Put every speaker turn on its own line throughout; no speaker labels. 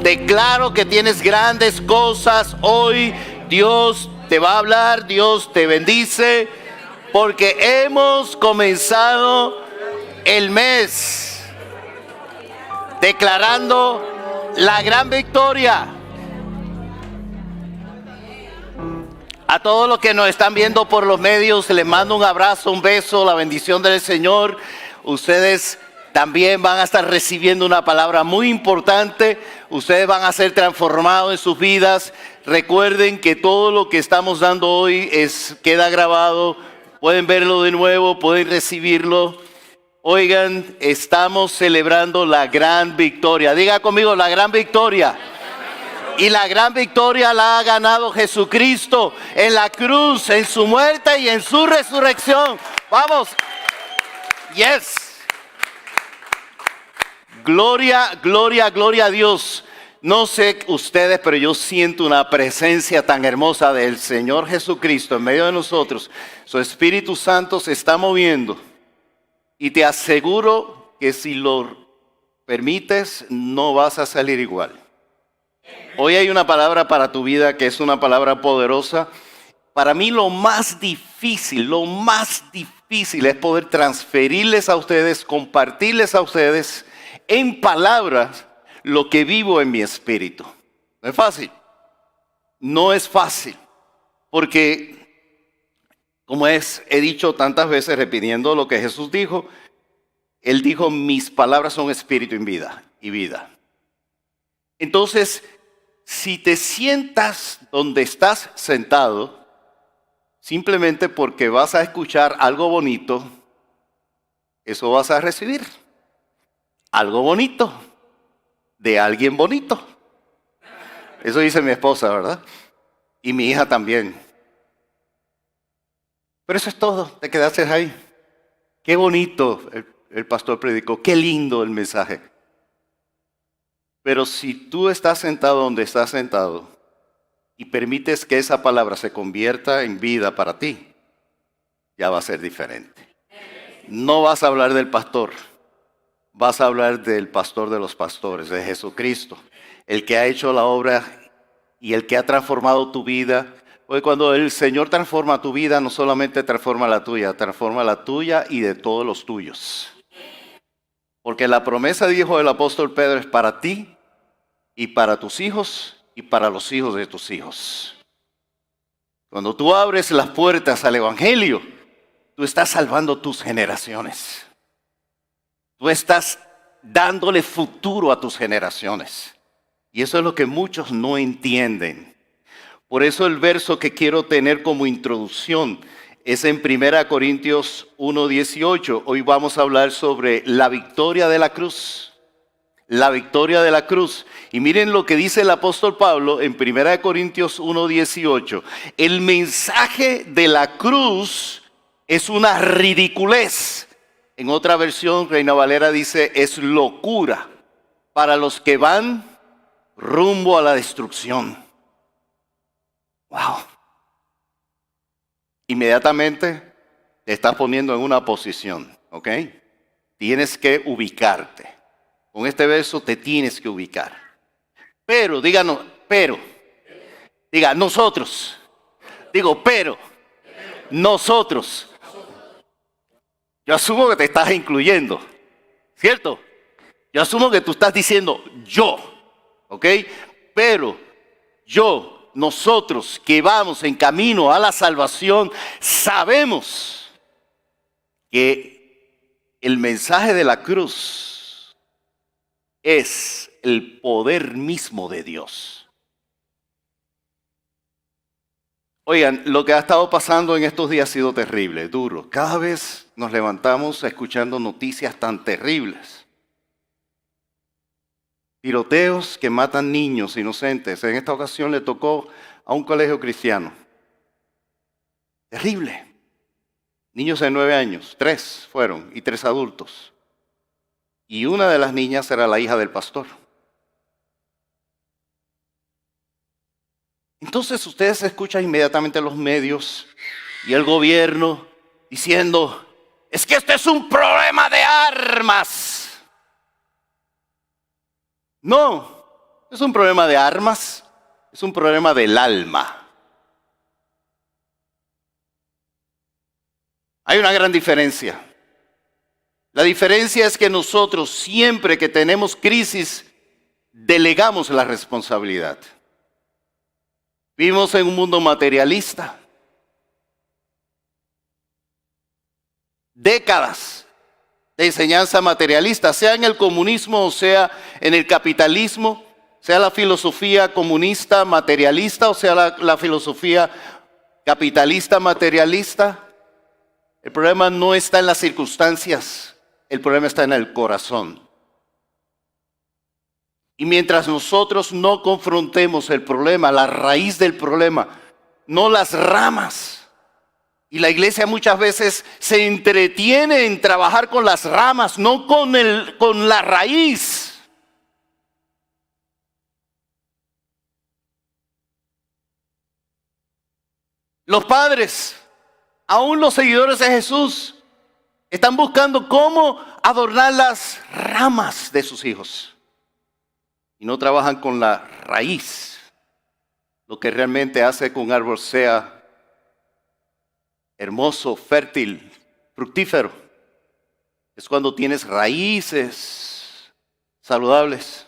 Declaro que tienes grandes cosas hoy. Dios te va a hablar, Dios te bendice, porque hemos comenzado el mes declarando la gran victoria. A todos los que nos están viendo por los medios, les mando un abrazo, un beso, la bendición del Señor. Ustedes también van a estar recibiendo una palabra muy importante. Ustedes van a ser transformados en sus vidas. Recuerden que todo lo que estamos dando hoy queda grabado. Pueden verlo de nuevo, pueden recibirlo. Oigan, estamos celebrando la gran victoria. Diga conmigo, la gran victoria. Y la gran victoria la ha ganado Jesucristo en la cruz, en su muerte y en su resurrección. Vamos. Yes. Gloria, gloria, gloria a Dios. No sé ustedes, pero yo siento una presencia tan hermosa del Señor Jesucristo en medio de nosotros. Su Espíritu Santo se está moviendo. Y te aseguro que si lo permites, no vas a salir igual. Hoy hay una palabra para tu vida que es una palabra poderosa. Para mí lo más difícil es poder transferirles a ustedes, compartirles a ustedes en palabras lo que vivo en mi espíritu. No es fácil. No es fácil. Porque, como he dicho tantas veces repitiendo lo que Jesús dijo, Él dijo, mis palabras son espíritu y vida. Entonces, si te sientas donde estás sentado, simplemente porque vas a escuchar algo bonito, eso vas a recibir. Algo bonito, de alguien bonito. Eso dice mi esposa, ¿verdad? Y mi hija también. Pero eso es todo, te quedaste ahí. Qué bonito el pastor predicó, qué lindo el mensaje. Pero si tú estás sentado donde estás sentado y permites que esa palabra se convierta en vida para ti, ya va a ser diferente. No vas a hablar del pastor, vas a hablar del pastor de los pastores, de Jesucristo, el que ha hecho la obra y el que ha transformado tu vida. Porque cuando el Señor transforma tu vida, no solamente transforma la tuya y de todos los tuyos. Porque la promesa, dijo el apóstol Pedro, es para ti y para tus hijos y para los hijos de tus hijos. Cuando tú abres las puertas al Evangelio, tú estás salvando tus generaciones. Tú estás dándole futuro a tus generaciones. Y eso es lo que muchos no entienden. Por eso el verso que quiero tener como introducción es en 1 Corintios 1:18. Hoy vamos a hablar sobre la victoria de la cruz. La victoria de la cruz. Y miren lo que dice el apóstol Pablo en 1 Corintios 1:18. El mensaje de la cruz es una ridiculez. En otra versión, Reina Valera dice, es locura para los que van rumbo a la destrucción. Wow. Inmediatamente te estás poniendo en una posición, ¿ok? Tienes que ubicarte. Con este verso te tienes que ubicar. Pero, diga nosotros. Digo, pero, nosotros. Yo asumo que te estás incluyendo, ¿cierto? Yo asumo que tú estás diciendo yo, ¿ok? Pero nosotros que vamos en camino a la salvación, sabemos que el mensaje de la cruz es el poder mismo de Dios. Oigan, lo que ha estado pasando en estos días ha sido terrible, duro. Cada vez nos levantamos escuchando noticias tan terribles. Tiroteos que matan niños inocentes. En esta ocasión le tocó a un colegio cristiano. Terrible. Niños de 9 años, 3 fueron y 3 adultos. Y una de las niñas era la hija del pastor. Entonces ustedes escuchan inmediatamente los medios y el gobierno diciendo, es que este es un problema de armas. No, Es un problema de armas, es un problema del alma. Hay una gran diferencia. La diferencia es que nosotros siempre que tenemos crisis, delegamos la responsabilidad. Vivimos en un mundo materialista. Décadas de enseñanza materialista, sea en el comunismo o sea en el capitalismo, sea la filosofía comunista materialista o sea la filosofía capitalista materialista. El problema no está en las circunstancias, el problema está en el corazón. Y mientras nosotros no confrontemos el problema, la raíz del problema, no las ramas. Y la iglesia muchas veces se entretiene en trabajar con las ramas, no con la raíz. Los padres, aún los seguidores de Jesús, están buscando cómo adornar las ramas de sus hijos. Y no trabajan con la raíz, lo que realmente hace que un árbol sea hermoso, fértil, fructífero. Es cuando tienes raíces saludables.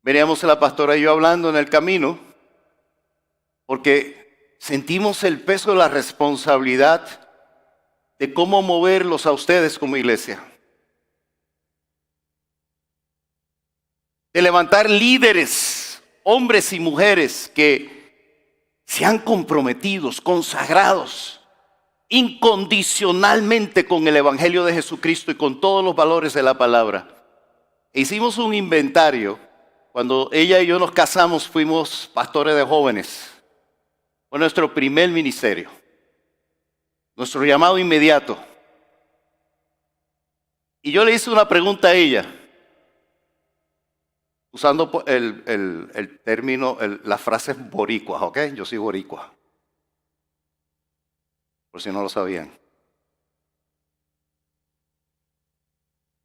Veníamos la pastora y yo hablando en el camino, porque sentimos el peso de la responsabilidad de cómo moverlos a ustedes como iglesia. De levantar líderes, hombres y mujeres que sean comprometidos, consagrados, incondicionalmente con el Evangelio de Jesucristo y con todos los valores de la palabra. E hicimos un inventario. Cuando ella y yo nos casamos, fuimos pastores de jóvenes. Fue nuestro primer ministerio. Nuestro llamado inmediato. Y yo le hice una pregunta a ella. Usando el término, las frases boricuas, ¿ok? Yo soy boricua. Por si no lo sabían.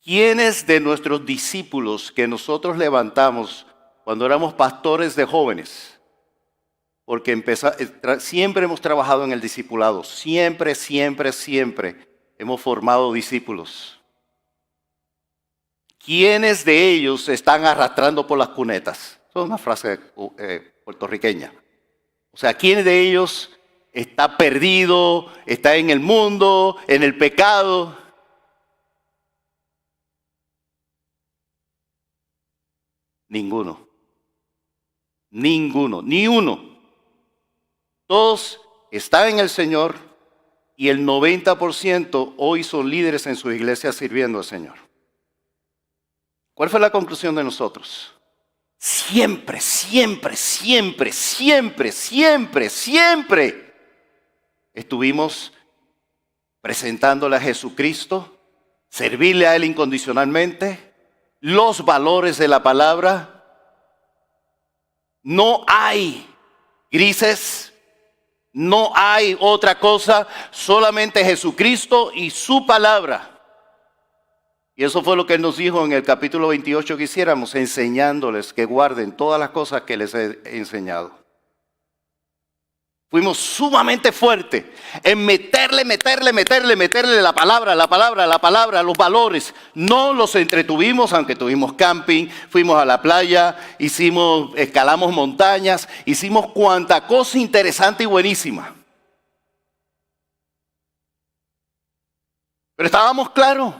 ¿Quiénes de nuestros discípulos que nosotros levantamos cuando éramos pastores de jóvenes? Porque siempre hemos trabajado en el discipulado. Siempre hemos formado discípulos. ¿Quiénes de ellos se están arrastrando por las cunetas? Eso es una frase puertorriqueña. O sea, ¿quién de ellos está perdido, está en el mundo, en el pecado? Ninguno. Ninguno, ni uno. Todos están en el Señor y el 90% hoy son líderes en sus iglesias sirviendo al Señor. ¿Cuál fue la conclusión de nosotros? Siempre estuvimos presentándole a Jesucristo, servirle a Él incondicionalmente, los valores de la palabra. No hay grises, no hay otra cosa, solamente Jesucristo y su palabra. Y eso fue lo que Él nos dijo en el capítulo 28 que hiciéramos, enseñándoles que guarden todas las cosas que les he enseñado. Fuimos sumamente fuertes en meterle la palabra, los valores. No los entretuvimos, aunque tuvimos camping, fuimos a la playa, escalamos montañas, hicimos cuanta cosa interesante y buenísima. Pero estábamos claros.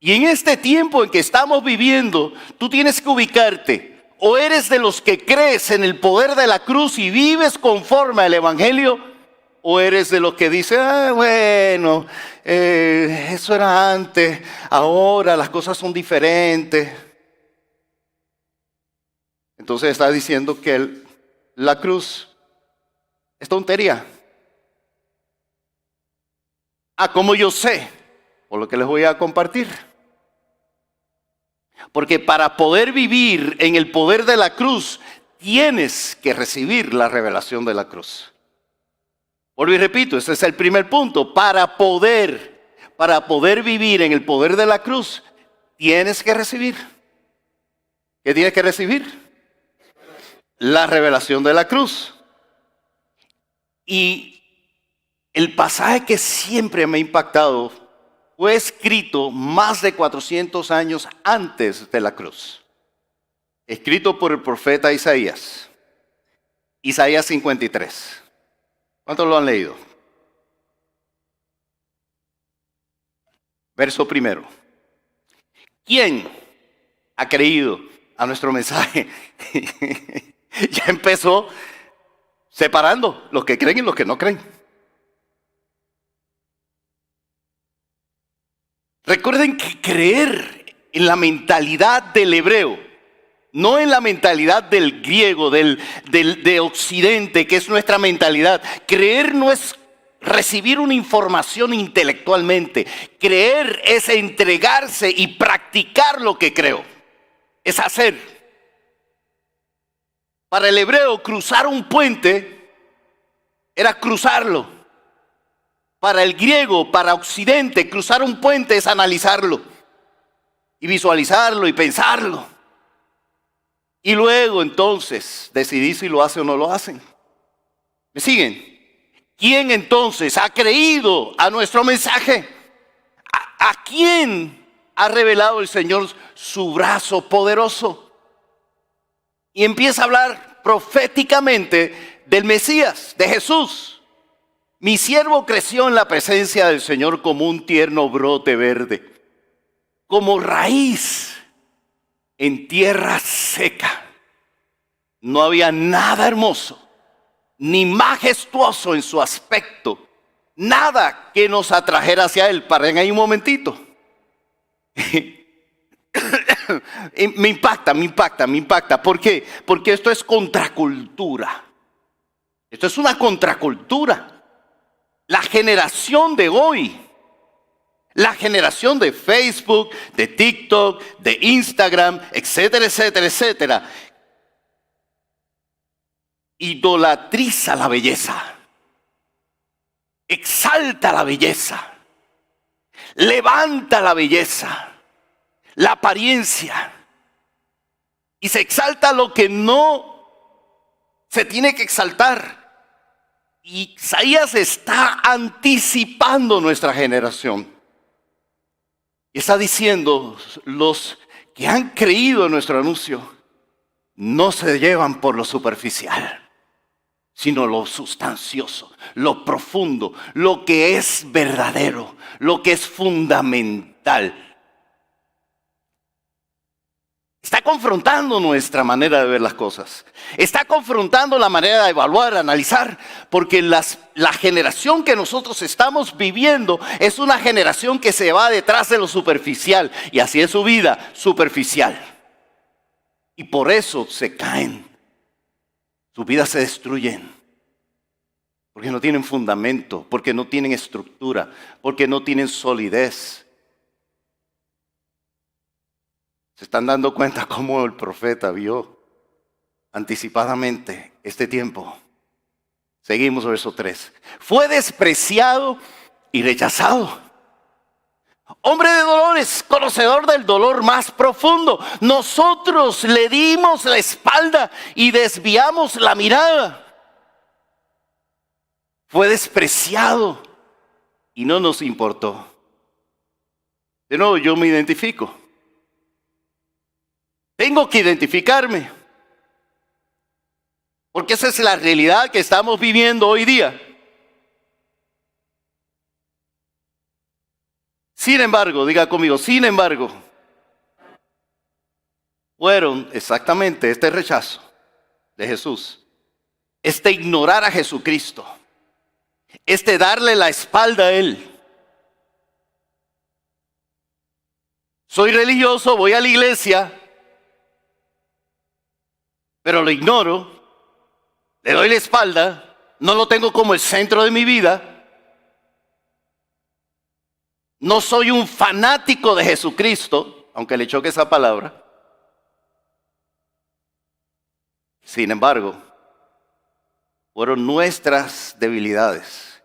Y en este tiempo en que estamos viviendo, tú tienes que ubicarte. O eres de los que crees en el poder de la cruz y vives conforme al Evangelio, o eres de los que dicen, eso era antes, ahora las cosas son diferentes. Entonces está diciendo que la cruz es tontería. ¿Cómo yo sé? Por lo que les voy a compartir. Porque para poder vivir en el poder de la cruz, tienes que recibir la revelación de la cruz. Vuelvo y repito, ese es el primer punto. Para poder para poder vivir en el poder de la cruz, tienes que recibir. ¿Qué tienes que recibir? La revelación de la cruz. Y el pasaje que siempre me ha impactado fue escrito más de 400 años antes de la cruz. Escrito por el profeta Isaías. Isaías 53. ¿Cuántos lo han leído? Verso primero. ¿Quién ha creído a nuestro mensaje? Ya empezó separando los que creen y los que no creen. Recuerden que creer en la mentalidad del hebreo, no en la mentalidad del griego, de Occidente, que es nuestra mentalidad. Creer no es recibir una información intelectualmente. Creer es entregarse y practicar lo que creo. Es hacer. Para el hebreo, cruzar un puente era cruzarlo. Para el griego, para Occidente, cruzar un puente es analizarlo y visualizarlo y pensarlo. Y luego entonces decidir si lo hace o no lo hacen. ¿Me siguen? ¿Quién entonces ha creído a nuestro mensaje? ¿A quién ha revelado el Señor su brazo poderoso? Y empieza a hablar proféticamente del Mesías, de Jesús. Mi siervo creció en la presencia del Señor como un tierno brote verde, como raíz en tierra seca. No había nada hermoso, ni majestuoso en su aspecto, nada que nos atrajera hacia él. Paren ahí un momentito. Me impacta. ¿Por qué? Porque esto es contracultura. Esto es una contracultura. La generación de hoy, la generación de Facebook, de TikTok, de Instagram, etcétera, etcétera, etcétera, idolatriza la belleza, exalta la belleza, levanta la belleza, la apariencia, y se exalta lo que no se tiene que exaltar. Y Isaías está anticipando nuestra generación. Y está diciendo, los que han creído en nuestro anuncio no se llevan por lo superficial, sino lo sustancioso, lo profundo, lo que es verdadero, lo que es fundamental. Está confrontando nuestra manera de ver las cosas. Está confrontando la manera de evaluar, analizar, porque la generación que nosotros estamos viviendo es una generación que se va detrás de lo superficial, y así es su vida, superficial. Y por eso se caen, sus vidas se destruyen, porque no tienen fundamento, porque no tienen estructura, porque no tienen solidez. Se están dando cuenta cómo el profeta vio anticipadamente este tiempo. Seguimos verso 3. Fue despreciado y rechazado. Hombre de dolores, conocedor del dolor más profundo. Nosotros le dimos la espalda y desviamos la mirada. Fue despreciado y no nos importó. De nuevo, yo me identifico. Tengo que identificarme, porque esa es la realidad que estamos viviendo hoy día. Sin embargo, diga conmigo, sin embargo, fueron exactamente este rechazo de Jesús, este ignorar a Jesucristo, este darle la espalda a Él. Soy religioso, voy a la iglesia, pero lo ignoro, le doy la espalda, no lo tengo como el centro de mi vida. No soy un fanático de Jesucristo, aunque le choque esa palabra. Sin embargo, fueron nuestras debilidades,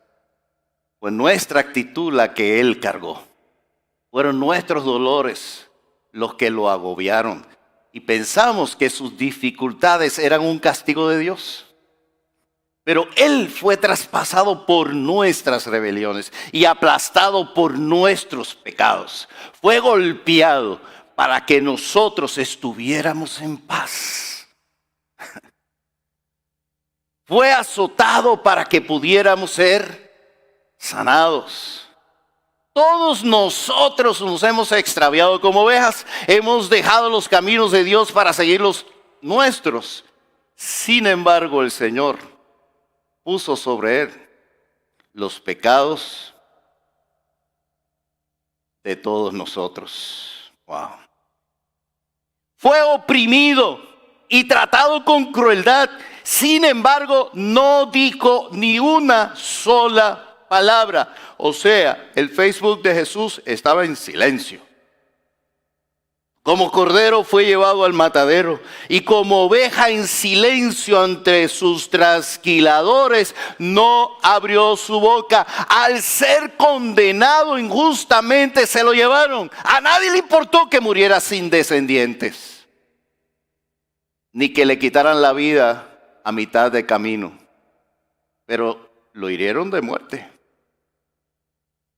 fue nuestra actitud la que Él cargó. Fueron nuestros dolores los que lo agobiaron. Y pensamos que sus dificultades eran un castigo de Dios. Pero Él fue traspasado por nuestras rebeliones y aplastado por nuestros pecados. Fue golpeado para que nosotros estuviéramos en paz. Fue azotado para que pudiéramos ser sanados. Todos nosotros nos hemos extraviado como ovejas. Hemos dejado los caminos de Dios para seguir los nuestros. Sin embargo, el Señor puso sobre Él los pecados de todos nosotros. Wow. Fue oprimido y tratado con crueldad. Sin embargo, no dijo ni una sola palabra. O sea, el Facebook de Jesús estaba en silencio. Como cordero fue llevado al matadero y como oveja en silencio ante sus trasquiladores no abrió su boca. Al ser condenado injustamente se lo llevaron. A nadie le importó que muriera sin descendientes, ni que le quitaran la vida a mitad de camino. Pero lo hirieron de muerte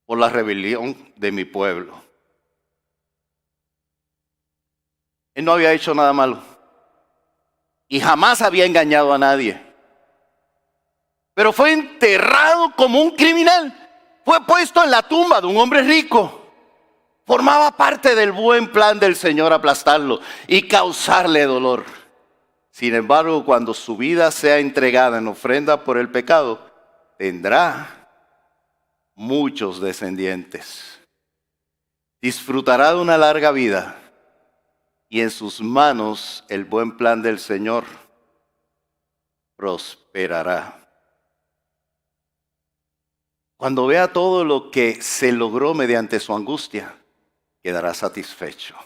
por la rebelión de mi pueblo. Él no había hecho nada malo y jamás había engañado a nadie. Pero fue enterrado como un criminal. Fue puesto en la tumba de un hombre rico. Formaba parte del buen plan del Señor aplastarlo y causarle dolor. Sin embargo, cuando su vida sea entregada en ofrenda por el pecado, tendrá muchos descendientes. Disfrutará de una larga vida. Y en sus manos el buen plan del Señor prosperará. Cuando vea todo lo que se logró mediante su angustia, quedará satisfecho.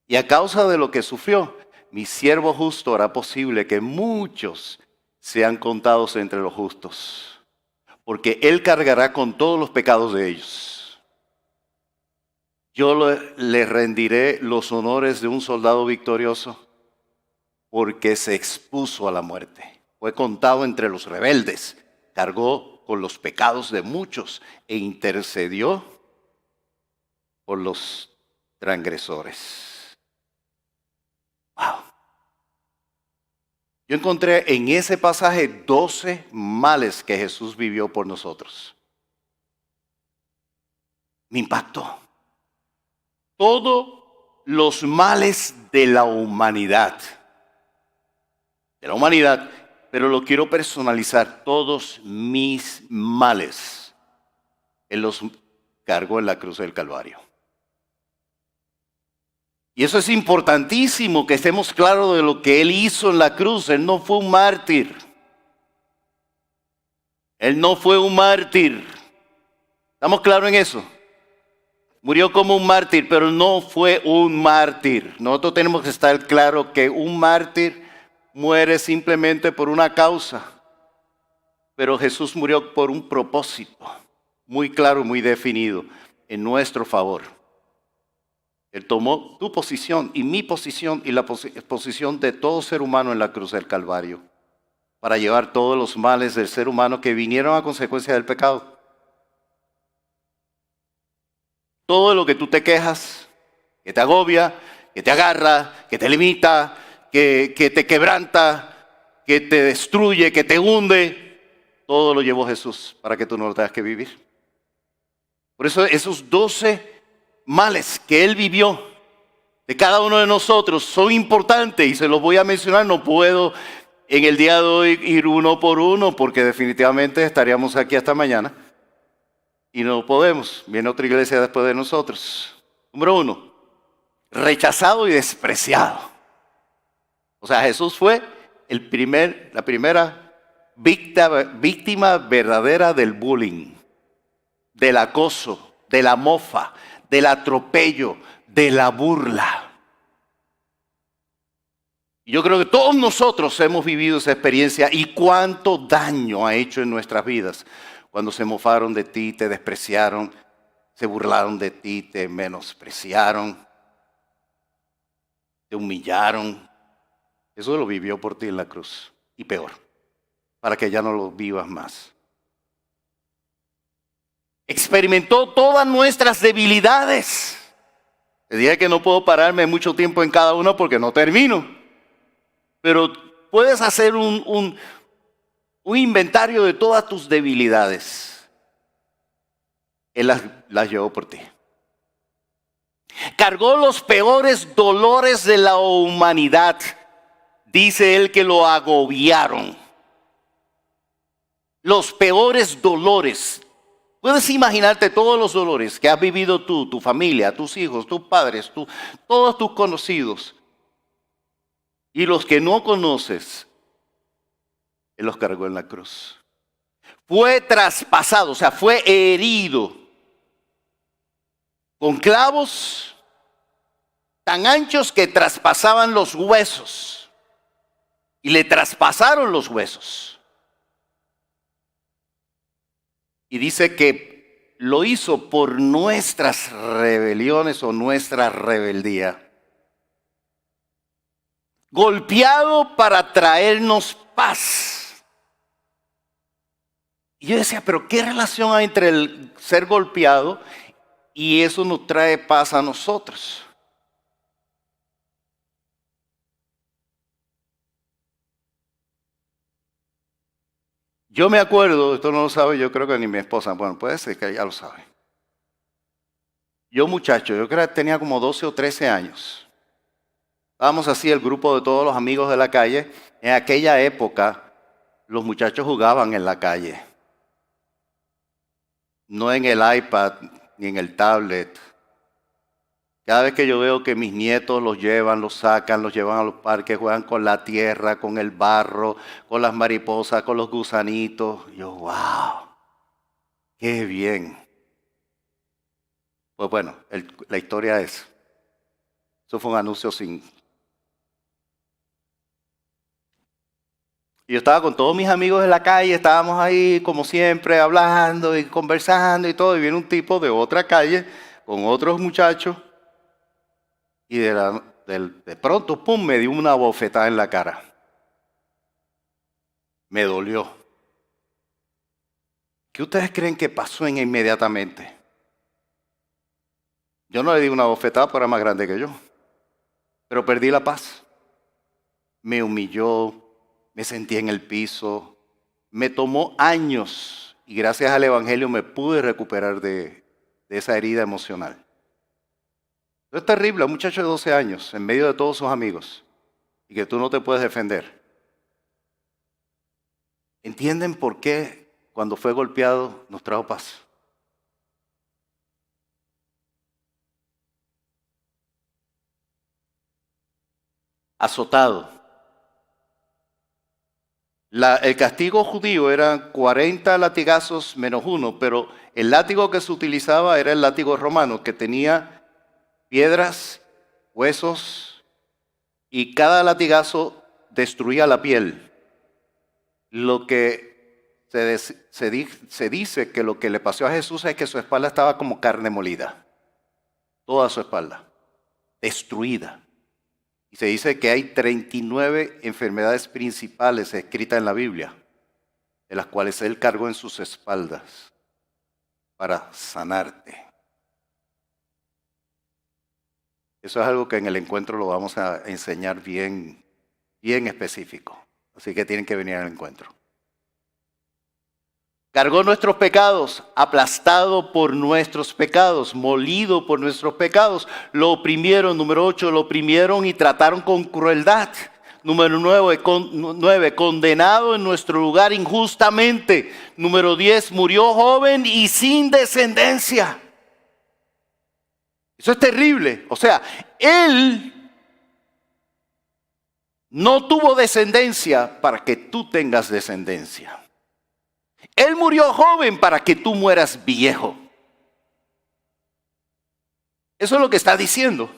Y a causa de lo que sufrió, mi siervo justo hará posible que muchos sean contados entre los justos, porque Él cargará con todos los pecados de ellos. Yo le rendiré los honores de un soldado victorioso porque se expuso a la muerte. Fue contado entre los rebeldes, cargó con los pecados de muchos e intercedió por los transgresores. Wow. Yo encontré en ese pasaje 12 males que Jesús vivió por nosotros. Me impactó. Todos los males de la humanidad. Pero lo quiero personalizar. Todos mis males, Él los cargó en la cruz del Calvario. Y eso es importantísimo, que estemos claros de lo que Él hizo en la cruz. Él no fue un mártir. Él no fue un mártir. ¿Estamos claros en eso? Murió como un mártir, pero no fue un mártir. Nosotros tenemos que estar claros que un mártir muere simplemente por una causa. Pero Jesús murió por un propósito muy claro, muy definido, en nuestro favor. Él tomó tu posición y mi posición y la posición de todo ser humano en la cruz del Calvario para llevar todos los males del ser humano que vinieron a consecuencia del pecado. Todo lo que tú te quejas, que te agobia, que te agarra, que te limita, que te quebranta, que te destruye, que te hunde, todo lo llevó Jesús para que tú no lo tengas que vivir. Por eso esos 12 males que Él vivió de cada uno de nosotros son importantes y se los voy a mencionar. No puedo en el día de hoy ir uno por uno porque definitivamente estaríamos aquí hasta mañana. Y no podemos. Viene otra iglesia después de nosotros. Número 1, rechazado y despreciado. O sea, Jesús fue la primera víctima verdadera del bullying, del acoso, de la mofa, del atropello, de la burla. Yo creo que todos nosotros hemos vivido esa experiencia y cuánto daño ha hecho en nuestras vidas. cuando se mofaron de ti, te despreciaron, se burlaron de ti, te menospreciaron, te humillaron. Eso lo vivió por ti en la cruz, y peor, para que ya no lo vivas más. Experimentó todas nuestras debilidades. Te dije que no puedo pararme mucho tiempo en cada uno porque no termino. Pero puedes hacer un inventario de todas tus debilidades. Él las llevó por ti. Cargó los peores dolores de la humanidad. Dice él que lo agobiaron. Los peores dolores. Puedes imaginarte todos los dolores que has vivido tú, tu familia, tus hijos, tus padres, todos tus conocidos. Y los que no conoces, Él los cargó en la cruz. Fue traspasado, o sea, fue herido con clavos tan anchos que traspasaban los huesos. Y le traspasaron los huesos. Y dice que lo hizo por nuestras rebeliones o nuestra rebeldía. Golpeado para traernos paz. Y yo decía, pero ¿qué relación hay entre el ser golpeado y eso nos trae paz a nosotros? Yo me acuerdo, esto no lo sabe, yo creo que ni mi esposa, bueno, puede ser que ella lo sabe. Yo muchacho, yo creo que tenía como 12 o 13 años. Estábamos así, el grupo de todos los amigos de la calle. En aquella época, los muchachos jugaban en la calle. No en el iPad, ni en el tablet. Cada vez que yo veo que mis nietos los llevan, los sacan, los llevan a los parques, juegan con la tierra, con el barro, con las mariposas, con los gusanitos. Yo, wow, qué bien. Pues bueno, la historia es, eso fue un anuncio sin... Y yo estaba con todos mis amigos en la calle, estábamos ahí como siempre hablando y conversando y todo, y viene un tipo de otra calle con otros muchachos. Y de pronto, pum, me dio una bofetada en la cara. Me dolió. ¿Qué ustedes creen que pasó inmediatamente? Yo no le di una bofetada, pero era más grande que yo. Pero perdí la paz. Me humilló, me sentí en el piso. Me tomó años y gracias al Evangelio me pude recuperar de esa herida emocional. Es terrible, un muchacho de 12 años, en medio de todos sus amigos, y que tú no te puedes defender. ¿Entienden por qué cuando fue golpeado nos trajo paz? Azotado. El castigo judío eran 40 latigazos menos uno, pero el látigo que se utilizaba era el látigo romano, que tenía piedras, huesos, y cada latigazo destruía la piel. Lo que se dice que lo que le pasó a Jesús es que su espalda estaba como carne molida. Toda su espalda, destruida. Y se dice que hay 39 enfermedades principales escritas en la Biblia, de las cuales Él cargó en sus espaldas para sanarte. Eso es algo que en el encuentro lo vamos a enseñar bien específico. Así que tienen que venir al encuentro. Cargó nuestros pecados, aplastado por nuestros pecados, molido por nuestros pecados. Lo oprimieron, número 8, lo oprimieron y trataron con crueldad. Número 9, condenado en nuestro lugar injustamente. Número 10, murió joven y sin descendencia. Eso es terrible. O sea, Él no tuvo descendencia para que tú tengas descendencia. Él murió joven para que tú mueras viejo. Eso es lo que está diciendo.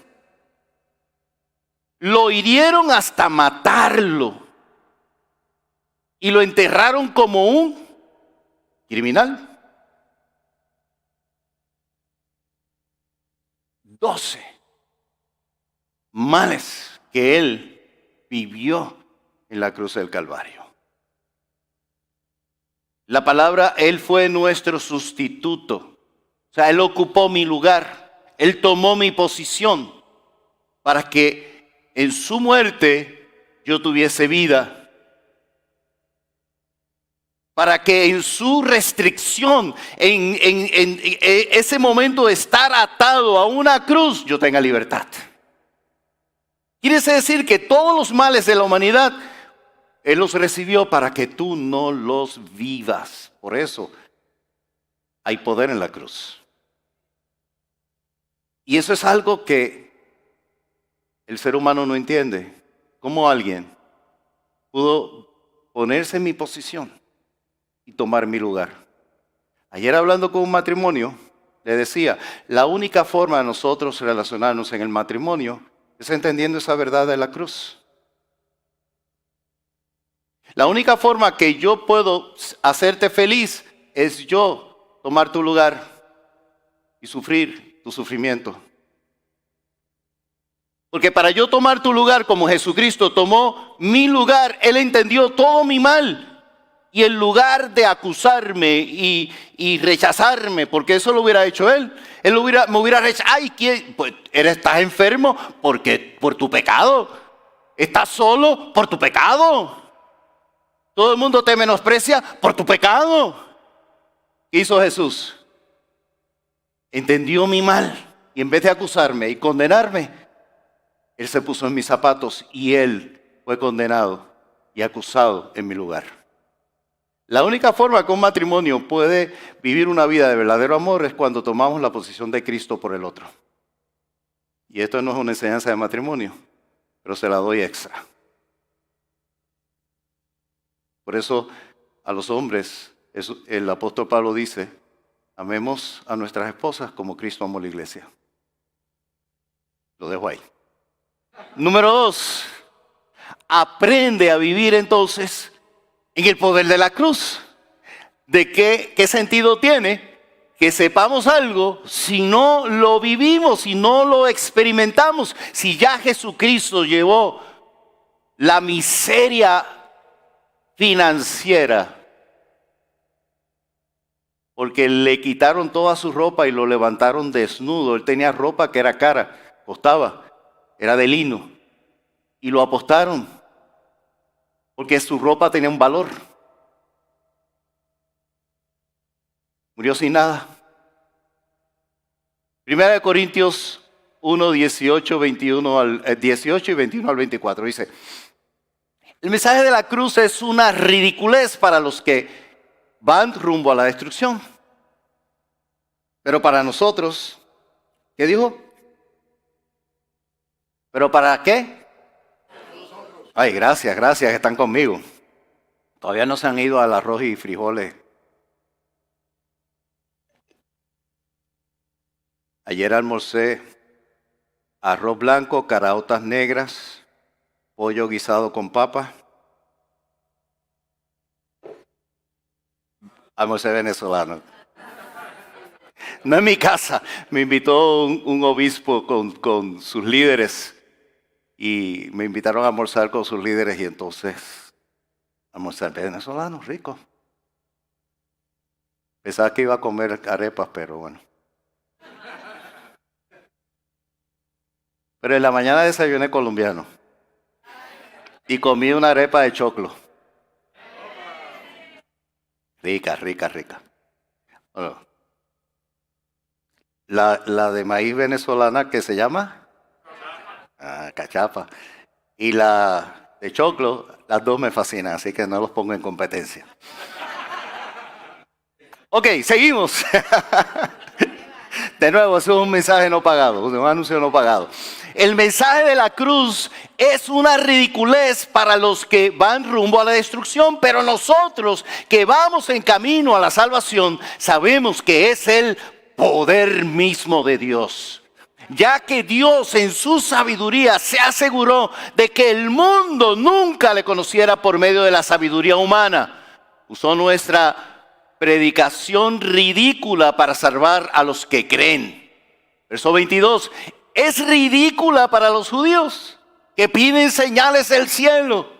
Lo hirieron hasta matarlo. Y lo enterraron como un... criminal. 12 males que él vivió en la cruz del Calvario. La palabra, él fue nuestro sustituto. O sea, él ocupó mi lugar. Él tomó mi posición para que en su muerte yo tuviese vida. Para que en su restricción, en ese momento de estar atado a una cruz, yo tenga libertad. Quiere decir que todos los males de la humanidad, Él los recibió para que tú no los vivas. Por eso hay poder en la cruz. Y eso es algo que el ser humano no entiende. ¿Cómo alguien pudo ponerse en mi posición y tomar mi lugar? Ayer hablando con un matrimonio, le decía, la única forma de nosotros relacionarnos en el matrimonio es entendiendo esa verdad de la cruz. La única forma que yo puedo hacerte feliz es yo tomar tu lugar y sufrir tu sufrimiento. Porque para yo tomar tu lugar como Jesucristo tomó mi lugar, Él entendió todo mi mal. Y en lugar de acusarme y rechazarme, porque eso lo hubiera hecho Él me hubiera rechazado. Ay, pues estás enfermo porque por tu pecado. Estás solo por tu pecado. Todo el mundo te menosprecia por tu pecado. ¿Qué hizo Jesús? Entendió mi mal y en vez de acusarme y condenarme, Él se puso en mis zapatos y Él fue condenado y acusado en mi lugar. La única forma que un matrimonio puede vivir una vida de verdadero amor es cuando tomamos la posición de Cristo por el otro. Y esto no es una enseñanza de matrimonio, pero se la doy extra. Por eso a los hombres, el apóstol Pablo dice, amemos a nuestras esposas como Cristo amó la iglesia. Lo dejo ahí. Número 2, aprende a vivir entonces en el poder de la cruz. ¿De qué sentido tiene que sepamos algo si no lo vivimos, si no lo experimentamos? Si ya Jesucristo llevó la miseria financiera, porque le quitaron toda su ropa y lo levantaron desnudo. Él tenía ropa que era cara, costaba, era de lino, y lo apostaron porque su ropa tenía un valor. Murió sin nada. 1 Corintios 1, 18 y 21 al 24 dice, el mensaje de la cruz es una ridiculez para los que van rumbo a la destrucción. Pero para nosotros, ¿qué dijo? ¿Pero para qué? Ay, gracias que están conmigo. Todavía no se han ido al arroz y frijoles. Ayer almorcé arroz blanco, caraotas negras, pollo guisado con papa. Almorcé venezolano. No en mi casa, me invitó un obispo con sus líderes y me invitaron a almorzar con sus líderes y entonces almorzar venezolano, rico. Pensaba que iba a comer arepas, pero bueno. Pero en la mañana desayuné colombiano y comí una arepa de choclo. Rica. Bueno, la de maíz venezolana que se llama cachapa. Y la de choclo, las dos me fascinan, así que no los pongo en competencia. Ok, seguimos. De nuevo, eso es un mensaje no pagado, un anuncio no pagado. El mensaje de la cruz es una ridiculez para los que van rumbo a la destrucción, pero nosotros que vamos en camino a la salvación sabemos que es el poder mismo de Dios. Ya que Dios en su sabiduría se aseguró de que el mundo nunca le conociera por medio de la sabiduría humana. Usó nuestra predicación ridícula para salvar a los que creen. Verso 22, es ridícula para los judíos que piden señales del cielo,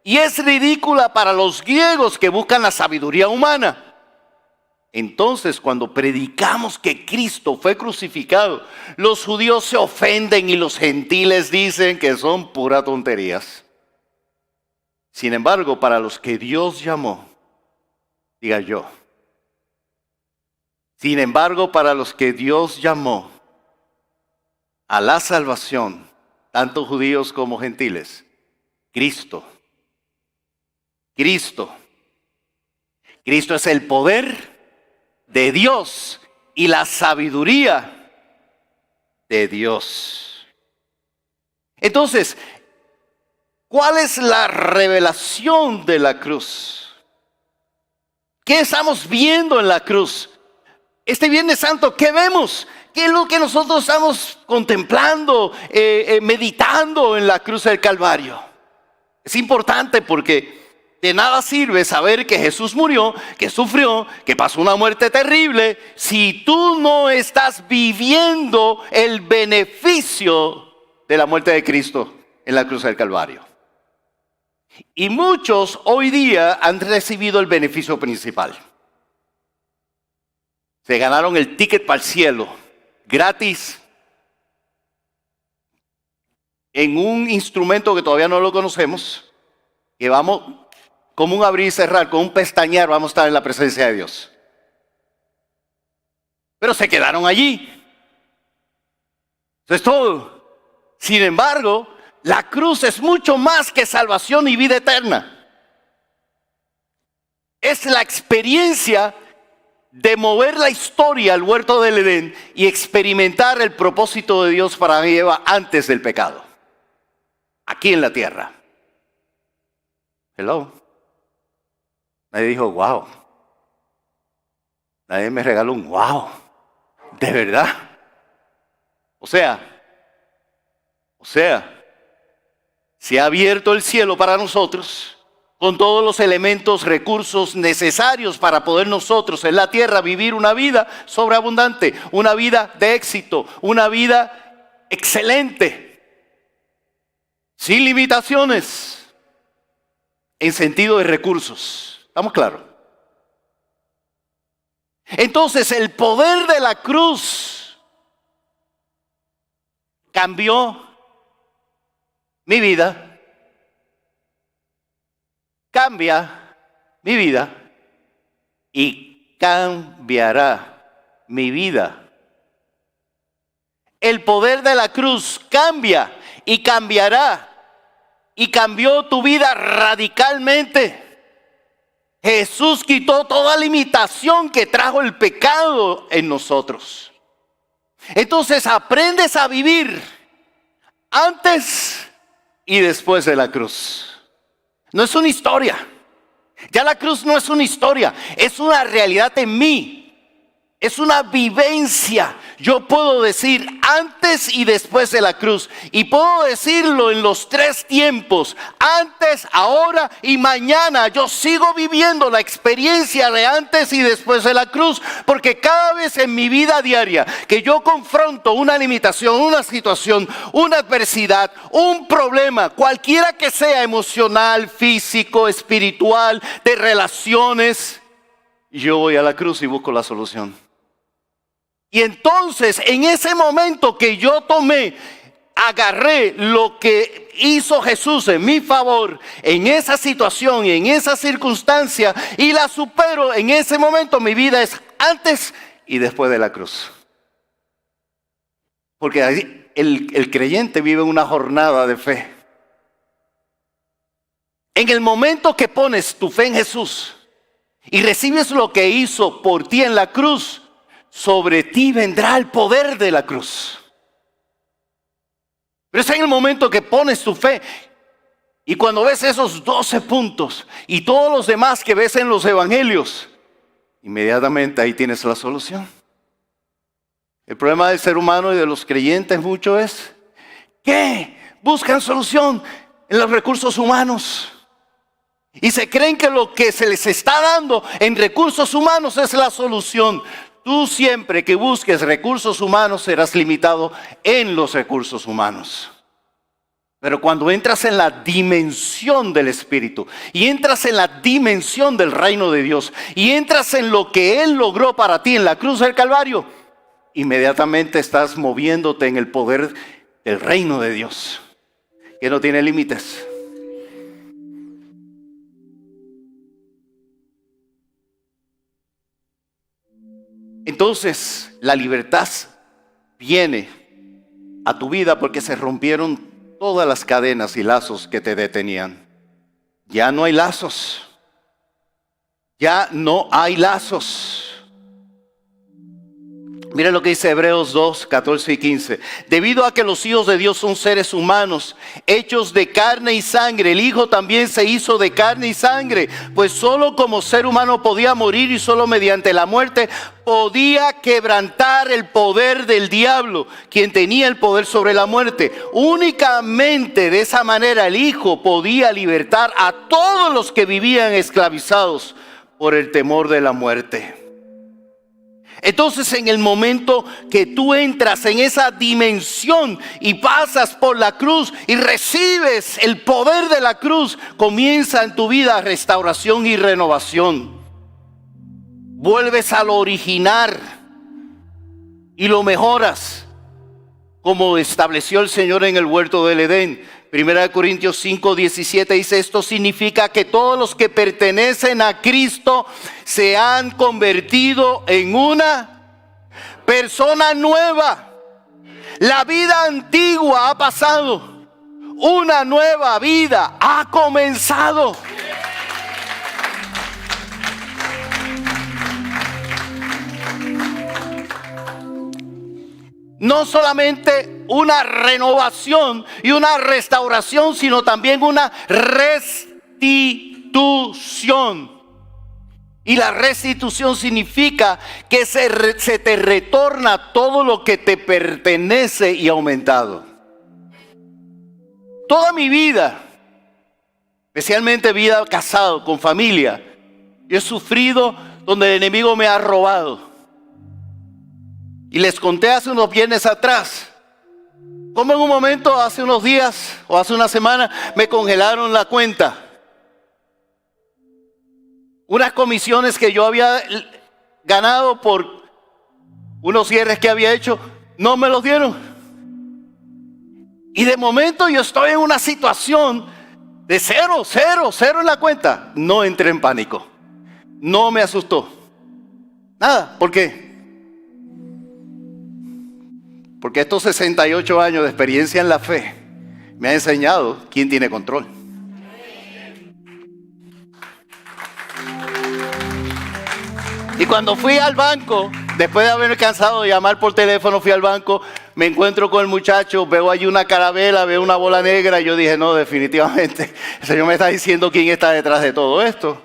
y es ridícula para los griegos que buscan la sabiduría humana. Entonces, cuando predicamos que Cristo fue crucificado, los judíos se ofenden y los gentiles dicen que son puras tonterías. Sin embargo, para los que Dios llamó, diga yo, sin embargo, para los que Dios llamó a la salvación, tanto judíos como gentiles, Cristo es el poder de Dios y la sabiduría de Dios. Entonces, ¿cuál es la revelación de la cruz? ¿Qué estamos viendo en la cruz? Este Viernes Santo, ¿qué vemos? ¿Qué es lo que nosotros estamos contemplando, meditando en la cruz del Calvario? Es importante porque de nada sirve saber que Jesús murió, que sufrió, que pasó una muerte terrible, si tú no estás viviendo el beneficio de la muerte de Cristo en la cruz del Calvario. Y muchos hoy día han recibido el beneficio principal. Se ganaron el ticket para el cielo, gratis, en un instrumento que todavía no lo conocemos, que vamos, como un abrir y cerrar, con un pestañear, vamos a estar en la presencia de Dios. Pero se quedaron allí. Eso es todo. Sin embargo, la cruz es mucho más que salvación y vida eterna. Es la experiencia de mover la historia al huerto del Edén y experimentar el propósito de Dios para Eva antes del pecado. Aquí en la tierra. Hello. Nadie dijo, wow. Nadie me regaló un wow. ¿De verdad? O sea, se ha abierto el cielo para nosotros con todos los elementos, recursos necesarios para poder nosotros en la tierra vivir una vida sobreabundante, una vida de éxito, una vida excelente, sin limitaciones en sentido de recursos. ¿Estamos claros? Entonces el poder de la cruz cambió mi vida, cambia mi vida y cambiará mi vida. El poder de la cruz cambia y cambiará y cambió tu vida radicalmente. Jesús quitó toda limitación que trajo el pecado en nosotros. Entonces aprendes a vivir antes y después de la cruz. No es una historia. Ya la cruz no es una historia, es una realidad en mí. Es una vivencia. Yo puedo decir antes y después de la cruz. Y puedo decirlo en los tres tiempos. Antes, ahora y mañana. Yo sigo viviendo la experiencia de antes y después de la cruz. Porque cada vez en mi vida diaria que yo confronto una limitación, una situación, una adversidad, un problema, cualquiera que sea, emocional, físico, espiritual, de relaciones, yo voy a la cruz y busco la solución. Y entonces, en ese momento que yo agarré lo que hizo Jesús en mi favor, en esa situación y en esa circunstancia, y la supero, en ese momento mi vida es antes y después de la cruz. Porque ahí el creyente vive una jornada de fe. En el momento que pones tu fe en Jesús y recibes lo que hizo por ti en la cruz, sobre ti vendrá el poder de la cruz. Pero es en el momento que pones tu fe. Y cuando ves esos 12 puntos y todos los demás que ves en los evangelios, inmediatamente ahí tienes la solución. El problema del ser humano y de los creyentes mucho es que buscan solución en los recursos humanos. Y se creen que lo que se les está dando en recursos humanos es la solución. Tú siempre que busques recursos humanos serás limitado en los recursos humanos. Pero cuando entras en la dimensión del Espíritu y entras en la dimensión del reino de Dios y entras en lo que Él logró para ti en la cruz del Calvario, inmediatamente estás moviéndote en el poder del reino de Dios, que no tiene límites. Entonces, la libertad viene a tu vida porque se rompieron todas las cadenas y lazos que te detenían. Ya no hay lazos. Ya no hay lazos. Mira lo que dice Hebreos 2, 14 y 15. Debido a que los hijos de Dios son seres humanos, hechos de carne y sangre, el Hijo también se hizo de carne y sangre, pues solo como ser humano podía morir y solo mediante la muerte podía quebrantar el poder del diablo, quien tenía el poder sobre la muerte. Únicamente de esa manera el Hijo podía libertar a todos los que vivían esclavizados por el temor de la muerte. Entonces, en el momento que tú entras en esa dimensión y pasas por la cruz y recibes el poder de la cruz, comienza en tu vida restauración y renovación. Vuelves a lo original y lo mejoras, como estableció el Señor en el huerto del Edén. 1 Corintios 5, 17 dice: esto significa que todos los que pertenecen a Cristo se han convertido en una persona nueva. La vida antigua ha pasado, una nueva vida ha comenzado. No solamente una renovación y una restauración, sino también una restitución. Y la restitución significa que se te retorna todo lo que te pertenece y aumentado. Toda mi vida, especialmente vida casado, con familia, yo he sufrido donde el enemigo me ha robado. Y les conté hace unos viernes atrás cómo en un momento, hace unos días o hace una semana, me congelaron la cuenta. Unas comisiones que yo había ganado por unos cierres que había hecho, no me los dieron. Y de momento yo estoy en una situación de cero en la cuenta. No entré en pánico. No me asustó. Nada. ¿Por qué? Porque estos 68 años de experiencia en la fe me han enseñado quién tiene control. Y cuando fui al banco, después de haberme cansado de llamar por teléfono, fui al banco, me encuentro con el muchacho, veo allí una carabela, veo una bola negra, y yo dije: no, definitivamente, el Señor me está diciendo quién está detrás de todo esto.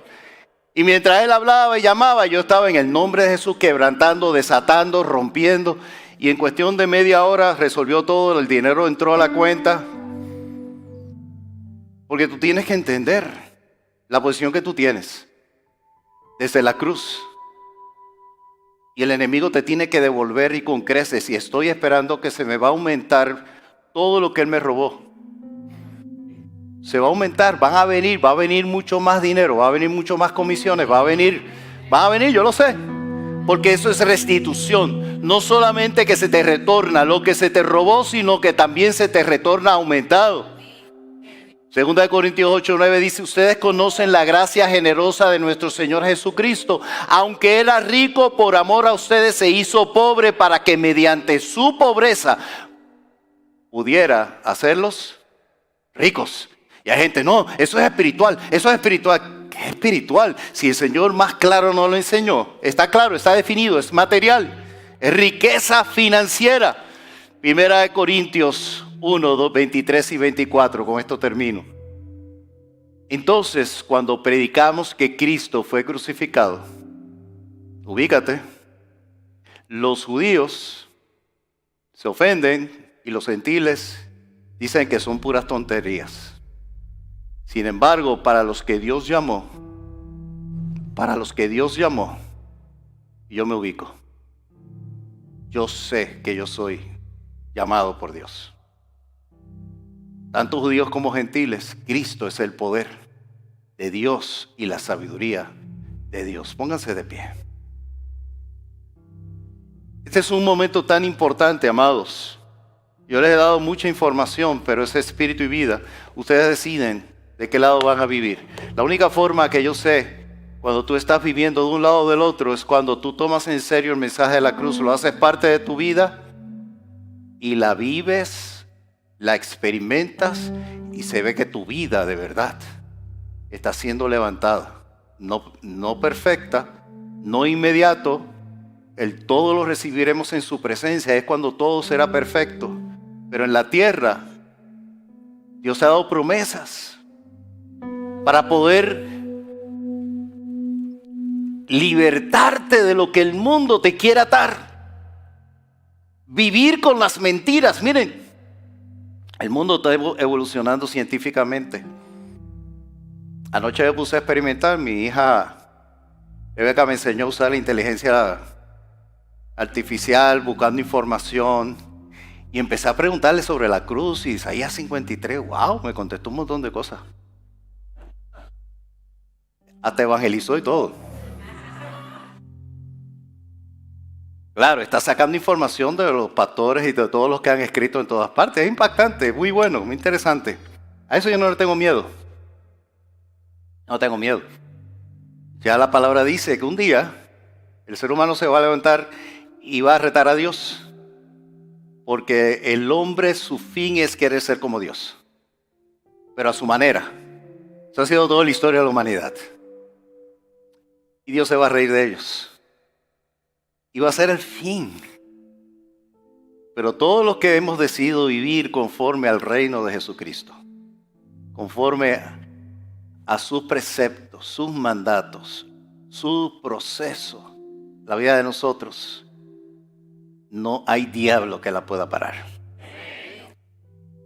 Y mientras él hablaba y llamaba, yo estaba en el nombre de Jesús quebrantando, desatando, rompiendo. Y en cuestión de media hora resolvió todo, el dinero entró a la cuenta. Porque tú tienes que entender la posición que tú tienes desde la cruz. Y el enemigo te tiene que devolver, y con creces. Y estoy esperando que se me va a aumentar todo lo que él me robó. Se va a aumentar, va a venir mucho más dinero, va a venir mucho más comisiones, va a venir, yo lo sé. Porque eso es restitución. No solamente que se te retorna lo que se te robó, sino que también se te retorna aumentado. 2 Corintios 8, 9 dice: ustedes conocen la gracia generosa de nuestro Señor Jesucristo. Aunque era rico, por amor a ustedes se hizo pobre, para que mediante su pobreza pudiera hacerlos ricos. Y hay gente: no, eso es espiritual. ¿Qué es espiritual? Si el Señor más claro no lo enseñó. Está claro, está definido, es material. Es riqueza financiera. 1 Corintios 1, 2, 23 y 24. Con esto termino. Entonces, cuando predicamos que Cristo fue crucificado, ubícate, los judíos se ofenden y los gentiles dicen que son puras tonterías. Sin embargo, para los que Dios llamó, yo me ubico. Yo sé que yo soy llamado por Dios. Tanto judíos como gentiles, Cristo es el poder de Dios y la sabiduría de Dios. Pónganse de pie. Este es un momento tan importante, amados. Yo les he dado mucha información, pero es espíritu y vida. Ustedes deciden de qué lado van a vivir. La única forma que yo sé cuando tú estás viviendo de un lado o del otro es cuando tú tomas en serio el mensaje de la cruz, lo haces parte de tu vida y la vives, la experimentas y se ve que tu vida de verdad está siendo levantada. No perfecta, no inmediato. El todo lo recibiremos en su presencia, es cuando todo será perfecto. Pero en la tierra, Dios ha dado promesas para poder libertarte de lo que el mundo te quiera atar. Vivir con las mentiras. Miren, el mundo está evolucionando científicamente. Anoche me puse a experimentar. Mi hija Rebeca me enseñó a usar la inteligencia artificial, buscando información. Y empecé a preguntarle sobre la cruz y Isaías 53. ¡Wow! Me contestó un montón de cosas. Hasta evangelizó y todo. Claro, está sacando información de los pastores y de todos los que han escrito en todas partes. Es impactante, muy bueno, muy interesante. A eso yo no le tengo miedo. No tengo miedo. Ya la palabra dice que un día el ser humano se va a levantar y va a retar a Dios. Porque el hombre, su fin es querer ser como Dios. Pero a su manera. Eso ha sido toda la historia de la humanidad. Y Dios se va a reír de ellos. Y va a ser el fin. Pero todos los que hemos decidido vivir conforme al reino de Jesucristo, conforme a sus preceptos, sus mandatos, su proceso, la vida de nosotros, no hay diablo que la pueda parar.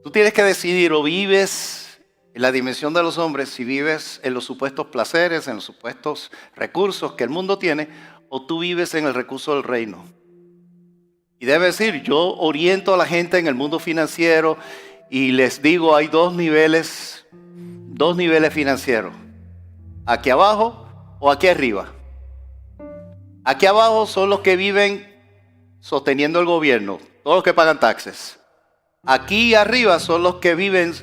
Tú tienes que decidir: o vives en la dimensión de los hombres, si vives en los supuestos placeres, en los supuestos recursos que el mundo tiene, o tú vives en el recurso del reino. Y debe decir, yo oriento a la gente en el mundo financiero y les digo, hay dos niveles financieros. Aquí abajo o aquí arriba. Aquí abajo son los que viven sosteniendo el gobierno, todos los que pagan taxes. Aquí arriba son los que viven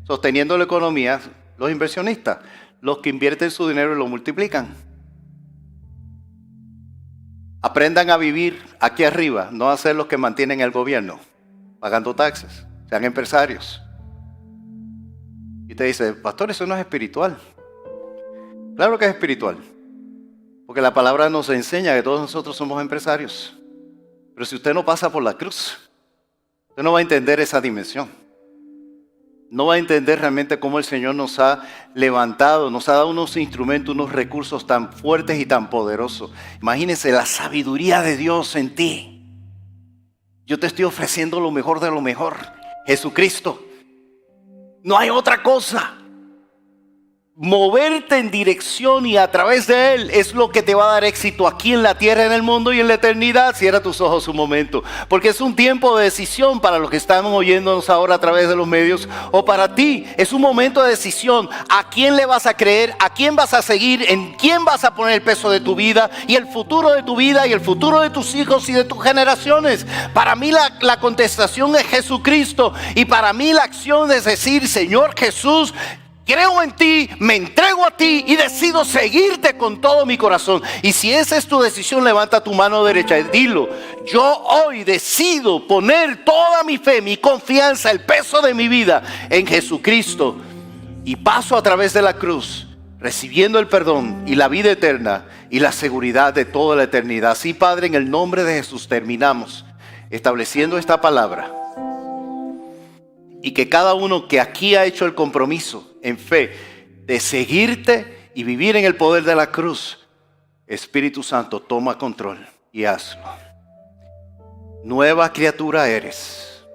sosteniendo la economía, los inversionistas, los que invierten su dinero y lo multiplican. Aprendan a vivir aquí arriba, no a ser los que mantienen el gobierno, pagando taxes, sean empresarios. Y te dice, pastor, eso no es espiritual. Claro que es espiritual, porque la palabra nos enseña que todos nosotros somos empresarios. Pero si usted no pasa por la cruz, usted no va a entender esa dimensión. No va a entender realmente cómo el Señor nos ha levantado, nos ha dado unos instrumentos, unos recursos tan fuertes y tan poderosos. Imagínense la sabiduría de Dios en ti. Yo te estoy ofreciendo lo mejor de lo mejor, Jesucristo. No hay otra cosa. Moverte en dirección y a través de Él es lo que te va a dar éxito aquí en la tierra, en el mundo y en la eternidad. Cierra tus ojos un momento, porque es un tiempo de decisión para los que están oyéndonos ahora a través de los medios, o para ti. Es un momento de decisión. ¿A quién le vas a creer? ¿A quién vas a seguir? ¿En quién vas a poner el peso de tu vida y el futuro de tu vida y el futuro de tus hijos y de tus generaciones? Para mí la contestación es Jesucristo, y para mí la acción es decir, Señor Jesús, creo en ti, me entrego a ti y decido seguirte con todo mi corazón. Y si esa es tu decisión, levanta tu mano derecha y dilo: yo hoy decido poner toda mi fe, mi confianza, el peso de mi vida en Jesucristo, y paso a través de la cruz, recibiendo el perdón y la vida eterna y la seguridad de toda la eternidad. Sí, Padre, en el nombre de Jesús terminamos estableciendo esta palabra. Y que cada uno que aquí ha hecho el compromiso en fe de seguirte y vivir en el poder de la cruz, Espíritu Santo, toma control y hazlo. Nueva criatura eres.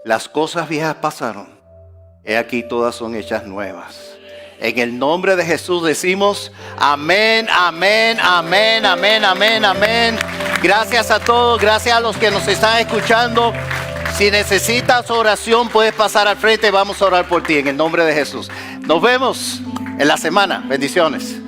Las cosas viejas pasaron. He aquí, todas son hechas nuevas. En el nombre de Jesús decimos amén, amén, amén, amén, amén, amén. Gracias a todos, gracias a los que nos están escuchando. Si necesitas oración, puedes pasar al frente, vamos a orar por ti en el nombre de Jesús. Nos vemos en la semana. Bendiciones.